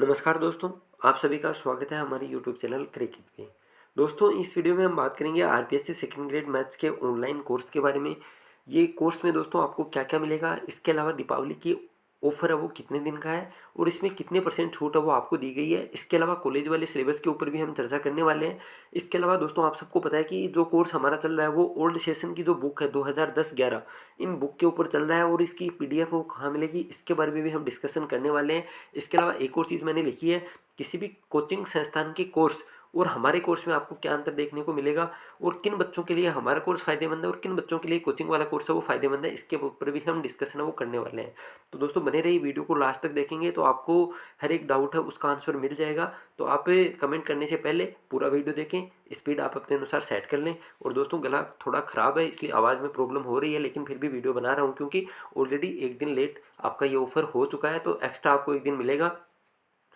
नमस्कार दोस्तों, आप सभी का स्वागत है हमारे यूट्यूब चैनल क्रिकेट पे। दोस्तों, इस वीडियो में हम बात करेंगे आरपीएससी सेकंड ग्रेड मैथ्स के ऑनलाइन कोर्स के बारे में। ये कोर्स में दोस्तों आपको क्या क्या मिलेगा, इसके अलावा दीपावली की ऑफर है वो कितने दिन का है और इसमें कितने परसेंट छूट है वो आपको दी गई है। इसके अलावा कॉलेज वाले सिलेबस के ऊपर भी हम चर्चा करने वाले हैं। इसके अलावा दोस्तों आप सबको पता है कि जो कोर्स हमारा चल रहा है वो ओल्ड सेशन की जो बुक है 2010-11 इन बुक के ऊपर चल रहा है और इसकी पीडीएफ वो कहाँ मिलेगी इसके बारे में भी हम डिस्कशन करने वाले हैं। इसके अलावा एक और चीज़ मैंने लिखी है, किसी भी कोचिंग संस्थान के कोर्स और हमारे कोर्स में आपको क्या अंतर देखने को मिलेगा और किन बच्चों के लिए हमारा कोर्स फायदेमंद है और किन बच्चों के लिए कोचिंग वाला कोर्स है वो फायदेमंद है, इसके ऊपर भी हम डिस्कशन है वो करने वाले हैं। तो दोस्तों बने रहिए, वीडियो को लास्ट तक देखेंगे तो आपको हर एक डाउट है उसका आंसर मिल जाएगा। तो आप कमेंट करने से पहले पूरा वीडियो देखें, स्पीड आप अपने अनुसार सेट कर लें। और दोस्तों गला थोड़ा ख़राब है इसलिए आवाज़ में प्रॉब्लम हो रही है, लेकिन फिर भी वीडियो बना रहा हूँ क्योंकि ऑलरेडी एक दिन लेट आपका ये ऑफर हो चुका है, तो एक्स्ट्रा आपको एक दिन मिलेगा।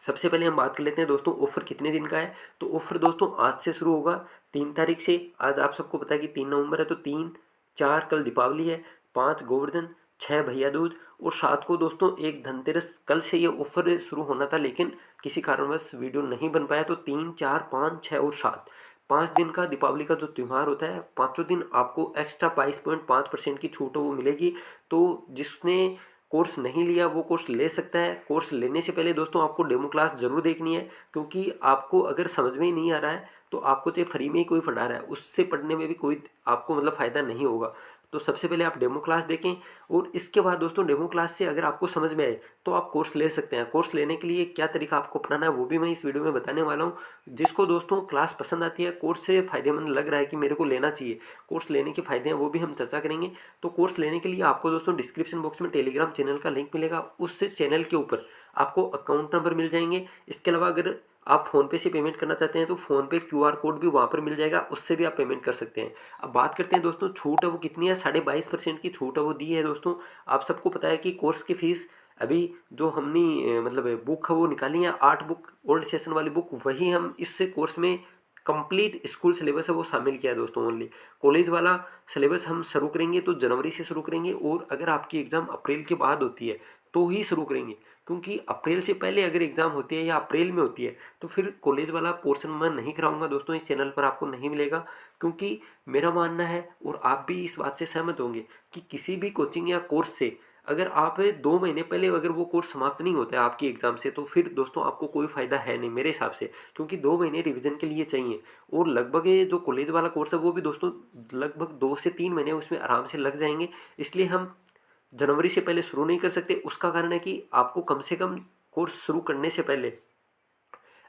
सबसे पहले हम बात कर लेते हैं दोस्तों ऑफर कितने दिन का है। तो ऑफर दोस्तों आज से शुरू होगा 3 तारीख से। आज आप सबको पता है कि 3 नवंबर है, तो 3, 4 कल दीपावली है, 5 गोवर्धन, 6 भैया दूज और 7 को दोस्तों एक धनतेरस। कल से ये ऑफर शुरू होना था लेकिन किसी कारणवश वीडियो नहीं बन पाया, तो 3, 4, 5, 6 और 7 5 दिन का दीपावली का जो त्यौहार होता है, पाँचों दिन आपको एक्स्ट्रा 22.5% की छूट वो मिलेगी। तो जिसने कोर्स नहीं लिया वो कोर्स ले सकता है। कोर्स लेने से पहले दोस्तों आपको डेमो क्लास ज़रूर देखनी है, क्योंकि आपको अगर समझ में ही नहीं आ रहा है तो आपको चाहे फ्री में ही कोई पढ़ा रहा है उससे पढ़ने में भी कोई आपको फ़ायदा नहीं होगा। तो सबसे पहले आप डेमो क्लास देखें और इसके बाद दोस्तों डेमो क्लास से अगर आपको समझ में आए तो आप कोर्स ले सकते हैं। कोर्स लेने के लिए क्या तरीका आपको अपनाना है वो भी मैं इस वीडियो में बताने वाला हूँ। जिसको दोस्तों क्लास पसंद आती है, कोर्स से फ़ायदेमंद लग रहा है कि मेरे को लेना चाहिए, कोर्स लेने के फ़ायदे हैं वो भी हम चर्चा करेंगे। तो कोर्स लेने के लिए आपको दोस्तों डिस्क्रिप्शन बॉक्स में टेलीग्राम चैनल का लिंक मिलेगा, उस चैनल के ऊपर आपको अकाउंट नंबर मिल जाएंगे। इसके अलावा अगर आप फ़ोनपे से पेमेंट करना चाहते हैं तो फ़ोनपे क्यूआर कोड भी वहाँ पर मिल जाएगा, उससे भी आप पेमेंट कर सकते हैं। अब बात करते हैं दोस्तों छूट है वो कितनी है। 22.5% की छूट है वो दी है दोस्तों। आप सबको पता है कि कोर्स की फ़ीस अभी जो हमने बुक है वो निकाली है, 8 बुक ओल्ड सेशन वाली बुक, वही हम इस कोर्स में कंप्लीट स्कूल सिलेबस है वो शामिल किया है दोस्तों। ओनली कॉलेज वाला सिलेबस हम शुरू करेंगे तो जनवरी से शुरू करेंगे, और अगर आपकी एग्ज़ाम अप्रैल के बाद होती है तो ही शुरू करेंगे, क्योंकि अप्रैल से पहले अगर एग्ज़ाम होती है या अप्रैल में होती है तो फिर कॉलेज वाला पोर्शन मैं नहीं कराऊंगा दोस्तों, इस चैनल पर आपको नहीं मिलेगा। क्योंकि मेरा मानना है और आप भी इस बात से सहमत होंगे कि किसी भी कोचिंग या कोर्स से अगर आप 2 महीने पहले अगर वो कोर्स समाप्त नहीं होता है आपकी एग्ज़ाम से, तो फिर दोस्तों आपको कोई फ़ायदा है नहीं मेरे हिसाब से, क्योंकि 2 महीने रिवीजन के लिए चाहिए। और लगभग ये जो कॉलेज वाला कोर्स है वो भी दोस्तों लगभग 2 से 3 महीने उसमें आराम से लग जाएंगे। इसलिए हम जनवरी से पहले शुरू नहीं कर सकते। उसका कारण है कि आपको कम से कम कोर्स शुरू करने से पहले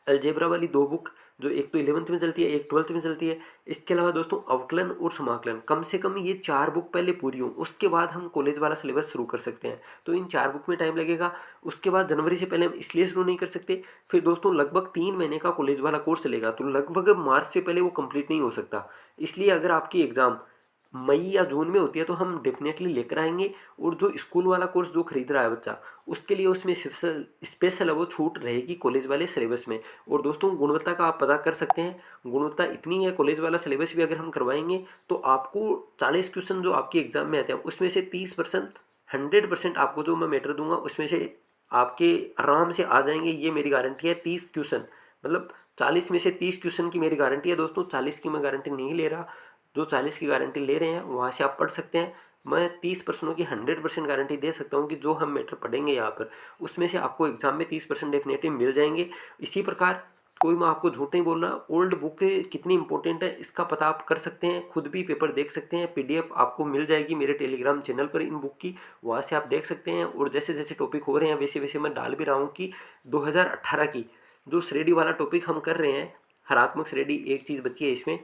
अलजेब्रा वाली 2 बुक, जो एक तो 11th में चलती है एक 12th में चलती है, इसके अलावा दोस्तों अवकलन और समाकलन, कम से कम ये 4 बुक पहले पूरी हो, उसके बाद हम कॉलेज वाला सिलेबस शुरू कर सकते हैं। तो इन 4 बुक में टाइम लगेगा। उसके बाद जनवरी से पहले हम इसलिए शुरू नहीं कर सकते, फिर दोस्तों लगभग 3 महीने का कॉलेज वाला कोर्स चलेगा, तो लगभग मार्च से पहले वो कंप्लीट नहीं हो सकता। इसलिए अगर आपकी एग्ज़ाम मई या जून में होती है तो हम डेफिनेटली लेकर आएंगे। और जो स्कूल वाला कोर्स जो खरीद रहा है बच्चा, उसके लिए उसमें स्पेशल स्पेशल वो छूट रहेगी कॉलेज वाले सिलेबस में। और दोस्तों गुणवत्ता का आप पता कर सकते हैं, गुणवत्ता इतनी है कॉलेज वाला सिलेबस भी अगर हम करवाएंगे तो आपको 40 क्वेश्चन जो आपके एग्जाम में आते हैं उसमें से 30%, 100% आपको जो मैं मैटर दूंगा उसमें से आपके आराम से आ जाएंगे, ये मेरी गारंटी है। 30 क्वेश्चन मतलब 40 में से 30 क्वेश्चन की मेरी गारंटी है दोस्तों। 40 की मैं गारंटी नहीं ले रहा, जो 40 की गारंटी ले रहे हैं वहाँ से आप पढ़ सकते हैं। मैं 30 प्रश्नों की 100% गारंटी दे सकता हूँ कि जो हम मैटर पढ़ेंगे यहाँ पर उसमें से आपको एग्जाम में 30% डेफिनेटली मिल जाएंगे। इसी प्रकार कोई मैं आपको झूठ नहीं बोल रहा, ओल्ड बुक कितनी इंपॉर्टेंट है इसका पता आप कर सकते हैं, खुद भी पेपर देख सकते हैं। पीडीएफ आपको मिल जाएगी मेरे टेलीग्राम चैनल पर इन बुक की, वहाँ से आप देख सकते हैं। और जैसे जैसे टॉपिक हो रहे हैं वैसे वैसे मैं डाल भी रहा हूँ कि 2018 की जो श्रेणी वाला टॉपिक हम कर रहे हैं, हरात्मक श्रेणी, एक चीज़ बची है इसमें,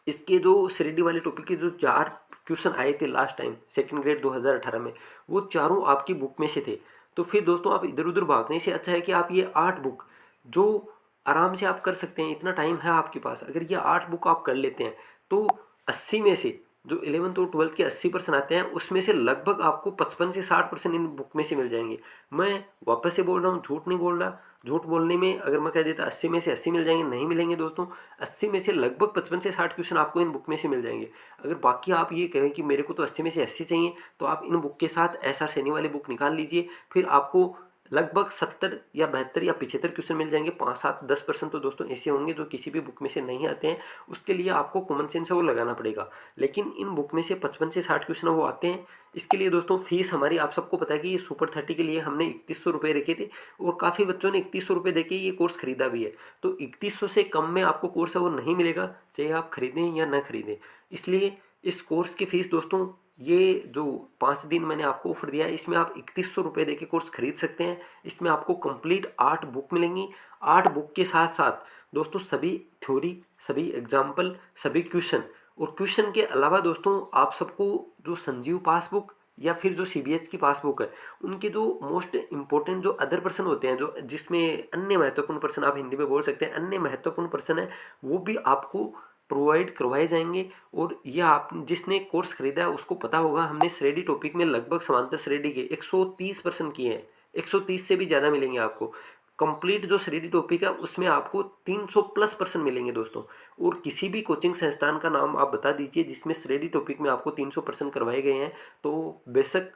इसके जो श्रेणी वाले टॉपिक के जो 4 क्वेश्चन आए थे लास्ट टाइम सेकंड ग्रेड 2018 में, वो चारों आपकी बुक में से थे। तो फिर दोस्तों आप इधर उधर भागने से अच्छा है कि आप ये 8 बुक जो आराम से आप कर सकते हैं, इतना टाइम है आपके पास, अगर ये 8 बुक आप कर लेते हैं तो 80 में से जो 11th और 12th के 80% आते हैं उसमें से लगभग आपको 55 से 60% इन बुक में से मिल जाएंगे। मैं वापस से बोल रहा हूँ, झूठ नहीं बोल रहा। झूठ बोलने में अगर मैं कह देता 80 में से 80 मिल जाएंगे, नहीं मिलेंगे दोस्तों। 80 में से लगभग 55 से 60 क्वेश्चन आपको इन बुक में से मिल जाएंगे। अगर बाकी आप ये कहें कि मेरे को तो 80 में से 80 चाहिए, तो आप इन बुक के साथ एसआर सैनी वाली बुक निकाल लीजिए। फिर आपको लगभग 70 या 72 या 75 क्वेश्चन मिल जाएंगे। 5, 7, 10% तो दोस्तों ऐसे होंगे जो किसी भी बुक में से नहीं आते हैं, उसके लिए आपको कॉमन सेंस है वो लगाना पड़ेगा। लेकिन इन बुक में से 55 से 60 क्वेश्चन वो आते हैं। इसके लिए दोस्तों फीस हमारी, आप सबको पता है कि ये सुपर 30 के लिए हमने 3100 रुपये रखे थे और काफ़ी बच्चों ने 3100 रुपये देके ये कोर्स खरीदा भी है। तो 3100 से कम में आपको कोर्स है वो नहीं मिलेगा, चाहे आप खरीदें या ना खरीदें। इसलिए इस कोर्स की फ़ीस दोस्तों, ये जो 5 दिन मैंने आपको ऑफर दिया है, इसमें आप 3100 रुपये दे के कोर्स खरीद सकते हैं। इसमें आपको कंप्लीट 8 बुक मिलेंगी। 8 बुक के साथ साथ दोस्तों सभी थ्योरी, सभी एग्जाम्पल, सभी क्वेश्चन, और क्वेश्चन के अलावा दोस्तों आप सबको जो संजीव पासबुक या फिर जो सीबीएस की पासबुक है, उनके जो मोस्ट इंपॉर्टेंट जो अदर पर्सन होते हैं, जो जिसमें अन्य महत्वपूर्ण पर्सन आप हिंदी में बोल सकते हैं, अन्य महत्वपूर्ण पर्सन है, वो भी आपको प्रोवाइड करवाए जाएंगे। और यह आप जिसने कोर्स खरीदा है उसको पता होगा, हमने श्रेणी टॉपिक में लगभग समांतर श्रेणी के 130% किए हैं। 130 से भी ज़्यादा मिलेंगे आपको। कंप्लीट जो श्रेणी टॉपिक है उसमें आपको 300+ % मिलेंगे दोस्तों। और किसी भी कोचिंग संस्थान का नाम आप बता दीजिए जिसमें श्रेणी टॉपिक में आपको 300% करवाए गए हैं, तो बेशक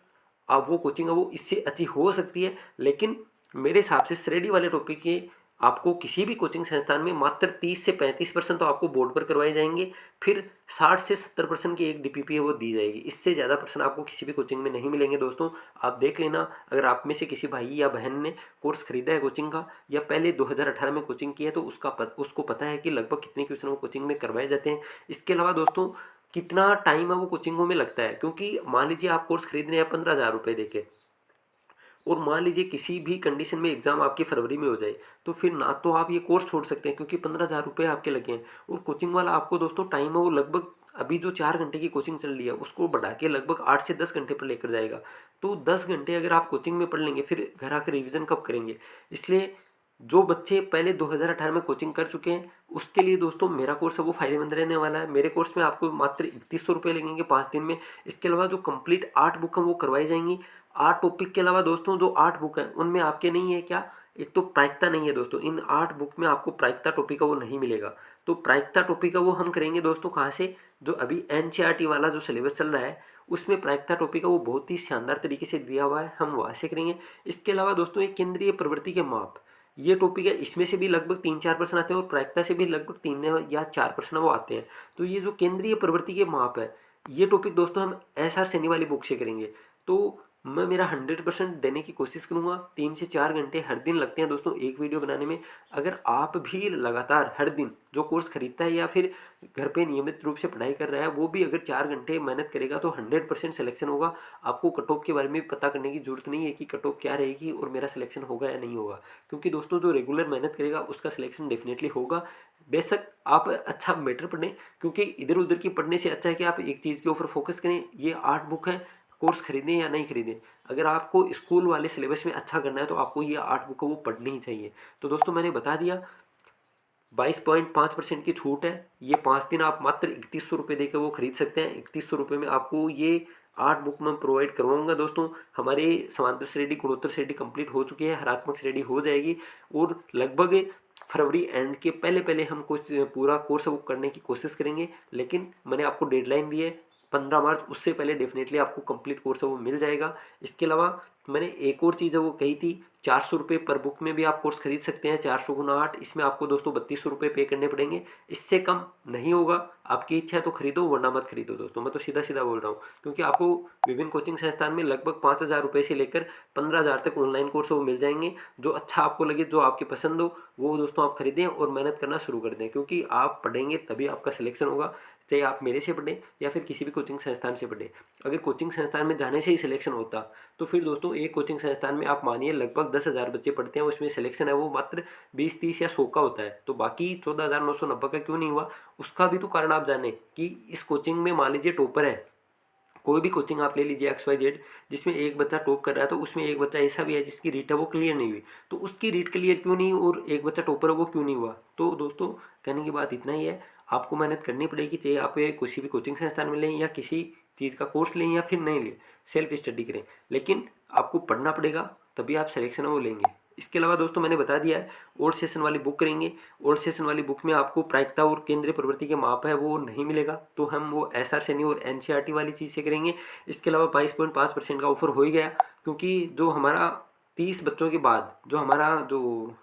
आप वो कोचिंग है वो इससे अच्छी हो सकती है। लेकिन मेरे हिसाब से श्रेणी वाले टॉपिक के आपको किसी भी कोचिंग संस्थान में मात्र 30 से 35% तो आपको बोर्ड पर करवाए जाएंगे। फिर 60 से 70% की एक डीपीपी है वो दी जाएगी। इससे ज़्यादा पर्सन आपको किसी भी कोचिंग में नहीं मिलेंगे दोस्तों। आप देख लेना, अगर आप में से किसी भाई या बहन ने कोर्स खरीदा है कोचिंग का, या पहले 2018 में कोचिंग की है, तो उसको पता है कि लगभग कितने क्वेश्चन वो कोचिंग में करवाए जाते हैं। इसके अलावा दोस्तों कितना टाइम है वो कोचिंगों में लगता है, क्योंकि मान लीजिए आप कोर्स खरीद रहे हैं 15,000 रुपये दे के, और मान लीजिए किसी भी कंडीशन में एग्जाम आपकी फरवरी में हो जाए, तो फिर ना तो आप ये कोर्स छोड़ सकते हैं क्योंकि 15,000 रुपये आपके लगे हैं। और कोचिंग वाला आपको दोस्तों टाइम है वो लगभग, अभी जो 4 घंटे की कोचिंग चल रही है उसको बढ़ा के लगभग 8 से 10 घंटे पर लेकर जाएगा। तो 10 घंटे अगर आप कोचिंग में पढ़ लेंगे, फिर घर आकर रिविज़न कब करेंगे? इसलिए जो बच्चे पहले 2018 में कोचिंग कर चुके हैं उसके लिए दोस्तों मेरा कोर्स है वो फायदेमंद रहने वाला है। मेरे कोर्स में आपको मात्र 3100 रुपये लगेंगे 5 दिन में। इसके अलावा जो कंप्लीट 8 बुक हैं वो करवाई जाएंगी। 8 टॉपिक के अलावा दोस्तों जो 8 बुक हैं उनमें आपके नहीं है क्या, एक तो प्रायिकता नहीं है दोस्तों। इन 8 बुक में आपको प्रायिकता टॉपिक का वो नहीं मिलेगा। तो प्रायिकता टॉपिक का वो हम करेंगे दोस्तों कहाँ से, जो अभी एनसीईआरटी वाला जो सिलेबस चल रहा है उसमें प्रायिकता टॉपिक का वो बहुत ही शानदार तरीके से दिया हुआ है, हम वहाँ से करेंगे। इसके अलावा दोस्तों एक केंद्रीय प्रवृत्ति के माप, ये टॉपिक है, इसमें से भी लगभग 3-4% आते हैं और प्रायिकता से भी लगभग 3 या 4% वो आते हैं। तो ये जो केंद्रीय प्रवृत्ति के माप है, ये टॉपिक दोस्तों हम SR सैनी वाली बुक से करेंगे। तो मैं मेरा 100% देने की कोशिश करूँगा। 3 से 4 घंटे हर दिन लगते हैं दोस्तों एक वीडियो बनाने में। अगर आप भी लगातार हर दिन जो कोर्स खरीदता है या फिर घर पे नियमित रूप से पढ़ाई कर रहा है, वो भी अगर 4 घंटे मेहनत करेगा तो 100% सिलेक्शन होगा। आपको कट ऑफ के बारे में पता करने की जरूरत नहीं है कि कट ऑफ क्या रहेगी और मेरा सिलेक्शन होगा या नहीं होगा, क्योंकि दोस्तों जो रेगुलर मेहनत करेगा उसका सिलेक्शन डेफिनेटली होगा। बेशक आप अच्छा बेटर पढ़ें, क्योंकि इधर उधर की पढ़ने से अच्छा है कि आप एक चीज़ के ऊपर फोकस करें। ये 8 बुक हैं, कोर्स खरीदें या नहीं खरीदें, अगर आपको स्कूल वाले सिलेबस में अच्छा करना है तो आपको ये 8 बुक वो पढ़नी ही चाहिए। तो दोस्तों मैंने बता दिया 22.5% की छूट है। ये 5 दिन आप मात्र 3100 रुपये देकर वो खरीद सकते हैं। 3100 रुपये में आपको ये 8 बुक मैं प्रोवाइड करवाऊंगा दोस्तों। हमारे समांतर श्रेणी गुणोत्तर श्रेणी कंप्लीट हो चुकी है, हरात्मक श्रेणी हो जाएगी और लगभग फरवरी एंड के पहले पहले हम कुछ पूरा कोर्स वो करने की कोशिश करेंगे। लेकिन मैंने आपको डेडलाइन दी है 15 मार्च, उससे पहले डेफिनेटली आपको कंप्लीट कोर्स है वो मिल जाएगा। इसके अलावा मैंने एक और चीज़ है वो कही थी, 400 रुपये पर बुक में भी आप कोर्स खरीद सकते हैं। 400 गुना 8, इसमें आपको दोस्तों 3200 रुपये पे करने पड़ेंगे। इससे कम नहीं होगा। आपकी इच्छा है तो खरीदो वरना मत खरीदो दोस्तों, मैं तो सीधा सीधा बोल रहा हूँ। क्योंकि आपको विभिन्न कोचिंग संस्थान में लगभग 5,000 रुपये से लेकर 15,000 तक ऑनलाइन कोर्स वो मिल जाएंगे। जो अच्छा आपको लगे, जो आपकी पसंद हो, वो दोस्तों आप खरीदें और मेहनत करना शुरू कर दें। क्योंकि आप पढ़ेंगे तभी आपका सिलेक्शन होगा, चाहे आप मेरे से पढ़ें या फिर किसी भी कोचिंग संस्थान से पढ़ें। अगर कोचिंग संस्थान में जाने से ही सिलेक्शन होता तो फिर दोस्तों एक कोचिंग संस्थान में आप मानिए लगभग 10,000 बच्चे पढ़ते हैं, उसमें सिलेक्शन है वो मात्र 20, 30 या 100 का होता है। तो बाकी 14,990 का क्यों नहीं हुआ, उसका भी तो कारण आप जाने कि इस कोचिंग में मान लीजिए टॉपर है। कोई भी कोचिंग आप ले लीजिए XYZ, जिसमें एक बच्चा टॉप कर रहा है तो उसमें एक बच्चा ऐसा भी है जिसकी रीट है वो क्लियर नहीं हुई, तो उसकी रीट क्लियर क्यों नहीं और एक बच्चा टॉपर है वो क्यों नहीं हुआ। तो दोस्तों कहने की बात इतना ही है, आपको मेहनत करनी पड़ेगी, चाहे आप किसी भी कोचिंग संस्थान में लें या किसी चीज़ का कोर्स लें या फिर नहीं लें, सेल्फ स्टडी करें, लेकिन आपको पढ़ना पड़ेगा तभी आप सिलेक्शन वो लेंगे। इसके अलावा दोस्तों मैंने बता दिया है ओल्ड सेशन वाली बुक करेंगे। ओल्ड सेशन वाली बुक में आपको प्रायिकता और केंद्रीय प्रवृत्ति के माप है वो नहीं मिलेगा, तो हम वो SR सैनी और NCERT वाली चीज़ से करेंगे। इसके अलावा 22.5% का ऑफर हो ही गया, क्योंकि जो हमारा 30 बच्चों के बाद जो हमारा जो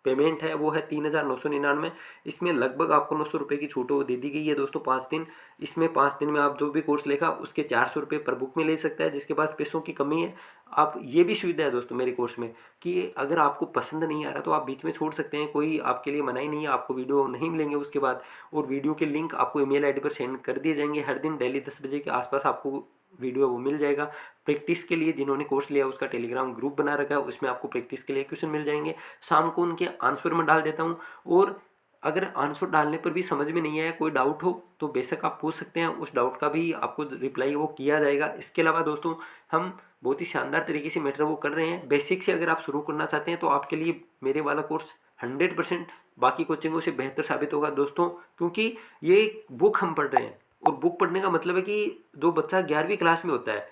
पेमेंट है वो है 3,999। इसमें लगभग आपको 900 रुपये की छूट वो दे दी गई है दोस्तों 5 दिन। इसमें 5 दिन में आप जो भी कोर्स लेगा उसके 400 रुपये पर बुक में ले सकता है। जिसके पास पैसों की कमी है, आप ये भी सुविधा है दोस्तों मेरे कोर्स में कि अगर आपको पसंद नहीं आ रहा तो आप बीच में छोड़ सकते हैं, कोई आपके लिए मनाही नहीं है। आपको वीडियो नहीं मिलेंगे उसके बाद, और वीडियो के लिंक आपको ईमेल आईडी पर सेंड कर दिए जाएंगे। हर दिन डेली 10 बजे के आसपास आपको वीडियो वो मिल जाएगा। प्रैक्टिस के लिए जिन्होंने कोर्स लिया उसका टेलीग्राम ग्रुप बना रखा है, उसमें आपको प्रैक्टिस के लिए क्वेश्चन मिल जाएंगे। शाम को उनके आंसर में डाल देता हूँ। और अगर आंसर डालने पर भी समझ में नहीं आया, कोई डाउट हो तो बेशक आप पूछ सकते हैं, उस डाउट का भी आपको रिप्लाई वो किया जाएगा। इसके अलावा दोस्तों हम बहुत ही शानदार तरीके से मैटर वो कर रहे हैं। बेसिक से अगर आप शुरू करना चाहते हैं तो आपके लिए मेरे वाला कोर्स 100% बाकी कोचिंगों से बेहतर साबित होगा दोस्तों, क्योंकि ये बुक हम पढ़ रहे हैं। और बुक पढ़ने का मतलब है कि जो बच्चा 11वीं क्लास में होता है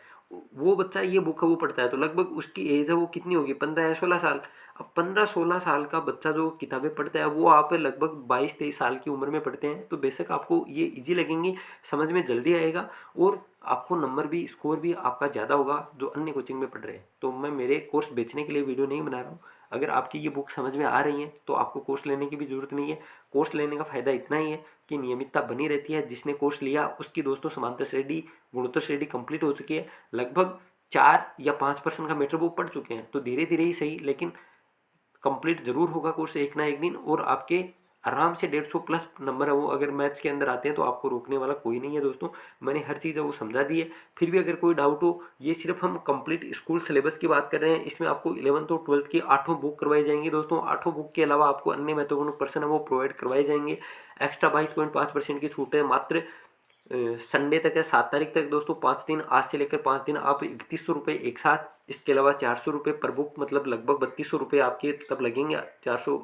वो बच्चा ये बुक वो पढ़ता है, तो लगभग उसकी एज है वो कितनी होगी, 15 या 16 साल। अब 15-16 साल का बच्चा जो किताबें पढ़ता है वो आप लगभग 22-23 साल की उम्र में पढ़ते हैं। तो बेशक आपको ये इजी लगेंगी, समझ में जल्दी आएगा, और आपको नंबर भी, स्कोर भी आपका ज़्यादा होगा जो अन्य कोचिंग में पढ़ रहे हैं। तो मैं मेरे कोर्स बेचने के लिए वीडियो नहीं बना रहा हूँ। अगर आपकी ये बुक समझ में आ रही है तो आपको कोर्स लेने की भी ज़रूरत नहीं है। कोर्स लेने का फ़ायदा इतना ही है कि नियमितता बनी रहती है। जिसने कोर्स लिया उसकी दोस्तों समांतर श्रेणी, गुणोत्तर श्रेणी कंप्लीट हो चुकी है। लगभग 4 या 5% का मैटर वो पढ़ चुके हैं। तो धीरे धीरे ही सही, लेकिन कंप्लीट जरूर होगा कोर्स एक ना एक दिन, और आपके आराम से 150 प्लस नंबर है वो अगर मैथ्स के अंदर आते हैं तो आपको रोकने वाला कोई नहीं है दोस्तों। मैंने हर चीज़ है वो समझा दी है। फिर भी अगर कोई डाउट हो, ये सिर्फ हम कंप्लीट स्कूल सिलेबस की बात कर रहे हैं। इसमें आपको 11th और 12th की 8 बुक करवाई जाएंगी दोस्तों। 8 बुक के अलावा आपको अन्य महत्वपूर्ण पर्सन है वो प्रोवाइड करवाए जाएंगे। एक्स्ट्रा 22.5% की छूट है मात्र संडे तक है, 7 तारीख तक दोस्तों। 5 दिन, आज से लेकर 5 दिन आप 3100 रुपये एक साथ। इसके अलावा 400 रुपये पर बुक, मतलब लगभग 3200 रुपये आपके तब लगेंगे। 400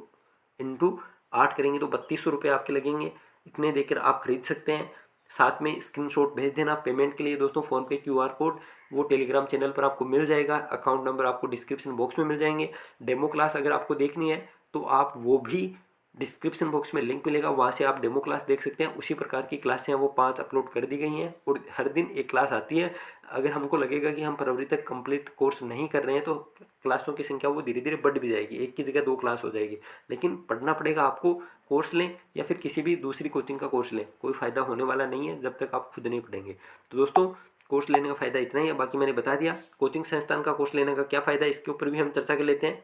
इंटू 8 करेंगे तो 3200 रुपये आपके लगेंगे। इतने देकर आप खरीद सकते हैं। साथ में स्क्रीनशॉट भेज देना पेमेंट के लिए दोस्तों। फ़ोनपे QR कोड वो टेलीग्राम चैनल पर आपको मिल जाएगा। अकाउंट नंबर आपको डिस्क्रिप्शन बॉक्स में मिल जाएंगे। डेमो क्लास अगर आपको देखनी है तो आप वो भी डिस्क्रिप्शन बॉक्स में लिंक मिलेगा, वहाँ से आप डेमो क्लास देख सकते हैं। उसी प्रकार की क्लासें हैं वो 5 अपलोड कर दी गई हैं, और हर दिन एक क्लास आती है। अगर हमको लगेगा कि हम फरवरी तक कंप्लीट कोर्स नहीं कर रहे हैं तो क्लासों की संख्या वो धीरे धीरे बढ़ भी जाएगी, एक की जगह 2 क्लास हो जाएगी। लेकिन पढ़ना पड़ेगा आपको। कोर्स लें या फिर किसी भी दूसरी कोचिंग का कोर्स लें, कोई फ़ायदा होने वाला नहीं है जब तक आप खुद नहीं पढ़ेंगे। तो दोस्तों कोर्स लेने का फ़ायदा इतना ही है, बाकी मैंने बता दिया। कोचिंग संस्थान का कोर्स लेने का क्या फ़ायदा है इसके ऊपर भी हम चर्चा कर लेते हैं।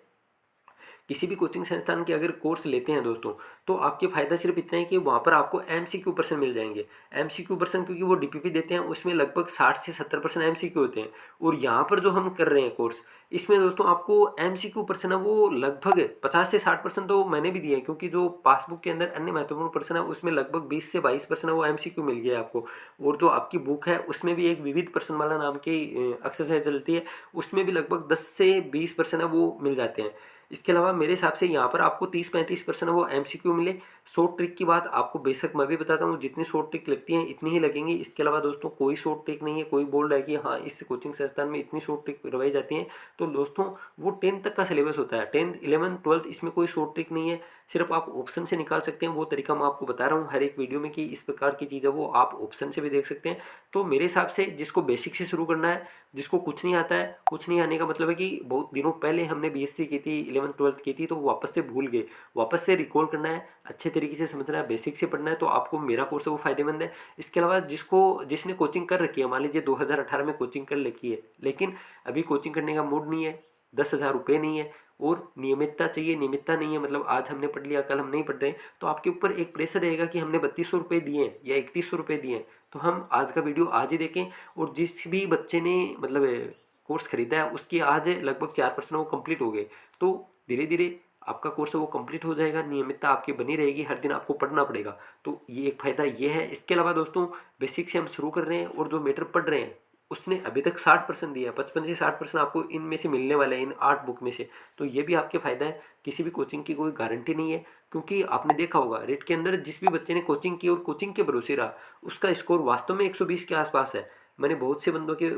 किसी भी कोचिंग संस्थान के अगर कोर्स लेते हैं दोस्तों तो आपके फ़ायदा सिर्फ इतना है कि वहाँ पर आपको MCQ% मिल जाएंगे। MCQ% क्योंकि वो DPP देते हैं, उसमें लगभग 60 से 70% MCQ होते हैं। और यहाँ पर जो हम कर रहे हैं कोर्स, इसमें दोस्तों आपको MCQ% है वो लगभग 50 से 60% तो मैंने भी दिए हैं, क्योंकि जो पासबुक के अंदर अन्य महत्वपूर्ण प्रश्न है उसमें लगभग 20 से 22% है वो MCQ मिल गया है आपको। और जो आपकी बुक है उसमें भी एक विविध प्रश्न वाला नाम की एक्सरसाइज चलती है, उसमें भी लगभग 10 से 20% है वो मिल जाते हैं। इसके अलावा मेरे हिसाब से यहाँ पर आपको 30-35% वो MCQ मिले। शॉर्ट ट्रिक की बात आपको बेशक मैं भी बताता हूँ, जितनी शॉर्ट ट्रिक लगती हैं इतनी ही लगेंगी। इसके अलावा दोस्तों कोई शॉर्ट ट्रिक नहीं है। कोई बोल रहा है कि हाँ इस कोचिंग संस्थान में इतनी शॉर्ट ट्रिक करवाई जाती हैं, तो दोस्तों वो 10th तक का सिलेबस होता है। 10th 11th 12th इसमें कोई शॉर्ट ट्रिक नहीं है, सिर्फ आप ऑप्शन से निकाल सकते हैं। वो तरीका मैं आपको बता रहा हूँ हर एक वीडियो में कि इस प्रकार की चीज़ है वो आप ऑप्शन से भी देख सकते हैं। तो मेरे हिसाब से जिसको बेसिक से शुरू करना है, जिसको कुछ नहीं आता है, कुछ नहीं आने का मतलब है कि बहुत दिनों पहले हमने BSc की थी, 11th 12th की थी, तो वापस से भूल गए, वापस से रिकॉल करना है, अच्छे तरीके से समझना है, बेसिक से पढ़ना है, तो आपको मेरा कोर्स है वो फायदेमंद है। इसके अलावा जिसने कोचिंग कर रखी है, मान लीजिए 2018 में कोचिंग कर रखी है, लेकिन अभी कोचिंग करने का मूड नहीं है, 10,000 रुपये नहीं है, और नियमितता चाहिए, नियमितता नहीं है, मतलब आज हमने पढ़ लिया कल हम नहीं पढ़ रहे, तो आपके ऊपर एक प्रेशर रहेगा कि हमने 3200 रुपये दिए हैं या 3100 रुपये दिए हैं, तो हम आज का वीडियो आज ही देखें। और जिस भी बच्चे ने मतलब कोर्स खरीदा है उसकी आज लगभग 4% वो कंप्लीट हो गए, तो धीरे धीरे आपका कोर्स है वो कंप्लीट हो जाएगा। नियमितता आपकी बनी रहेगी, हर दिन आपको पढ़ना पड़ेगा, तो ये एक फ़ायदा ये है। इसके अलावा दोस्तों बेसिक से हम शुरू कर रहे हैं, और जो मैटर पढ़ रहे हैं उसने अभी तक 60% दिया है। 55 से 60% आपको इनमें से मिलने वाले हैं, इन 8 बुक में से। तो ये भी आपके फ़ायदा है। किसी भी कोचिंग की कोई गारंटी नहीं है, क्योंकि आपने देखा होगा रेट के अंदर जिस भी बच्चे ने कोचिंग की और कोचिंग के भरोसे रहा, उसका स्कोर वास्तव में 120 के आसपास है। मैंने बहुत से बंदों के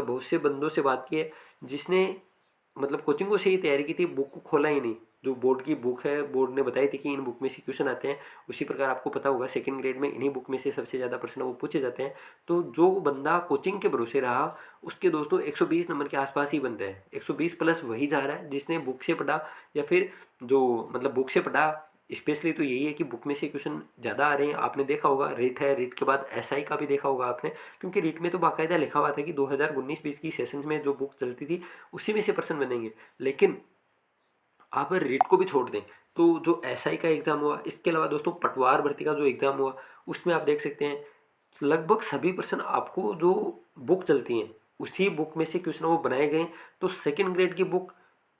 बहुत से बंदों से बात की है जिसने मतलब कोचिंगों से ही तैयारी की थी, बुक को खोला ही नहीं, जो बोर्ड की बुक है, बोर्ड ने बताई थी कि इन बुक में से क्वेश्चन आते हैं, उसी प्रकार आपको पता होगा सेकंड ग्रेड में इन्हीं बुक में से सबसे ज़्यादा प्रश्न वो पूछे जाते हैं। तो जो बंदा कोचिंग के भरोसे रहा उसके दोस्तों 120 नंबर के आसपास ही बन रहे हैं, 120 प्लस वही जा रहा है जिसने बुक से पढ़ा, या फिर जो मतलब बुक से पढ़ा। स्पेशली तो यही है कि बुक में से क्वेश्चन ज़्यादा आ रहे हैं। आपने देखा होगा रिट है, रिट के बाद एसआई का भी देखा होगा आपने, क्योंकि रिट में तो बाकायदा लिखा हुआ था कि 2019-20 की सेशन में जो बुक चलती थी उसी में से प्रश्न बनेंगे। लेकिन आप अगर रिट को भी छोड़ दें तो जो एसआई का एग्ज़ाम हुआ, इसके अलावा दोस्तों पटवार भर्ती का जो एग्ज़ाम हुआ, उसमें आप देख सकते हैं लगभग सभी प्रश्न आपको जो बुक चलती हैं उसी बुक में से क्वेश्चन वो बनाए गए। तो सेकंड ग्रेड की बुक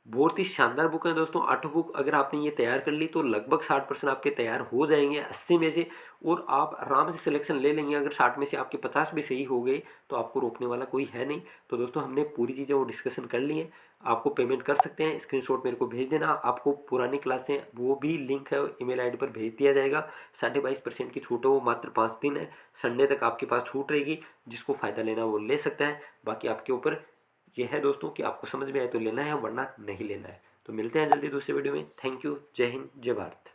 बहुत ही शानदार बुक है दोस्तों। 8 बुक अगर आपने ये तैयार कर ली तो लगभग 60% आपके तैयार हो जाएंगे 80 में से, और आप आराम से सिलेक्शन ले लेंगे। अगर 60 में से आपके 50 भी सही हो गए तो आपको रोकने वाला कोई है नहीं। तो दोस्तों हमने पूरी चीज़ें वो डिस्कशन कर ली हैं। आपको पेमेंट कर सकते हैं, स्क्रीनशॉट मेरे को भेज देना। आपको पुरानी क्लासें वो भी लिंक है ईमेल आईडी पर भेज दिया जाएगा। 22.5% की छूट है, वो मात्र 5 दिन है, संडे तक आपके पास छूट रहेगी। जिसको फ़ायदा लेना वो ले सकता है, बाकी आपके ऊपर ये है दोस्तों कि आपको समझ में आए तो लेना है वरना नहीं लेना है। तो मिलते हैं जल्दी दूसरे वीडियो में। थैंक यू, जय हिंद, जय भारत।